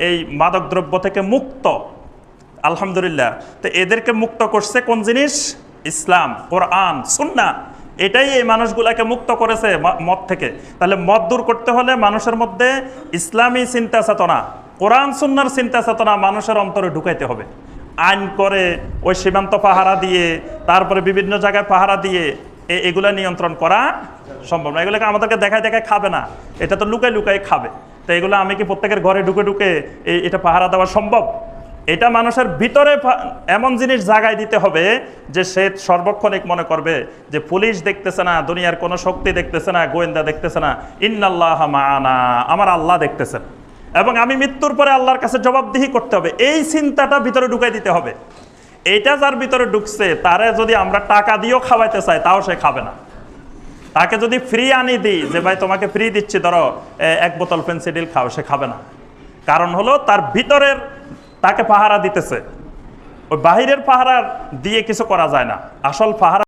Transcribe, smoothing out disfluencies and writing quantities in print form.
এই মাদকদ্রব্য থেকে মুক্ত, আলহামদুলিল্লাহ। তো এদেরকে মুক্ত করছে কোন জিনিস? ইসলাম, কোরআন, সুন্নাহ। এটাই এই মানুষগুলাকে মুক্ত করেছে মদ থেকে। তাহলে মদ দূর করতে হলে মানুষের মধ্যে ইসলামী চিন্তা চেতনা, কোরআন সুন্নাহর চিন্তা চেতনা মানুষের অন্তরে ঢুকাইতে হবে। আইন করে ওই সীমান্ত পাহারা দিয়ে, তারপরে বিভিন্ন জায়গায় পাহারা দিয়ে এগুলা নিয়ন্ত্রণ করা সম্ভব না। এগুলোকে আমাদেরকে দেখায় দেখায় খাবে না, এটা তো লুকায় লুকায় খাবে। তো এগুলো আমি কি প্রত্যেকের ঘরে ঢুকে ঢুকে এটা পাহারা দেওয়া সম্ভব? এটা মানুষের ভিতরে এমন জিনিস জাগায় দিতে হবে যে সে সর্বক্ষণিক মনে করবে যে পুলিশ দেখতেছে না, দুনিয়ার কোনো শক্তি দেখতেছে না, গোয়েন্দা দেখতেছে না, ইন্নাল্লাহ মাআনা, আমার আল্লাহ দেখতেছেন, এবং আমি মৃত্যুর পরে আল্লাহর কাছে জবাবদিহি করতে হবে। এই চিন্তাটা ভিতরে ঢুকাই দিতে হবে। এইটা যার ভিতরে ঢুকছে, তারে যদি আমরা টাকা দিয়েও খাওয়াইতে চাই তাও সে খাবে না। তাকে যদি ফ্রি আনি দিই যে ভাই তোমাকে ফ্রি দিচ্ছি, ধরো 1 বোতল ফেন্সিডিল খাও, সে খাবে না। কারণ হলো তার ভিতরের তাকে পাহারা দিতেছে। ওই বাহিরের পাহারা দিয়ে কিছু করা যায় না, আসল পাহারা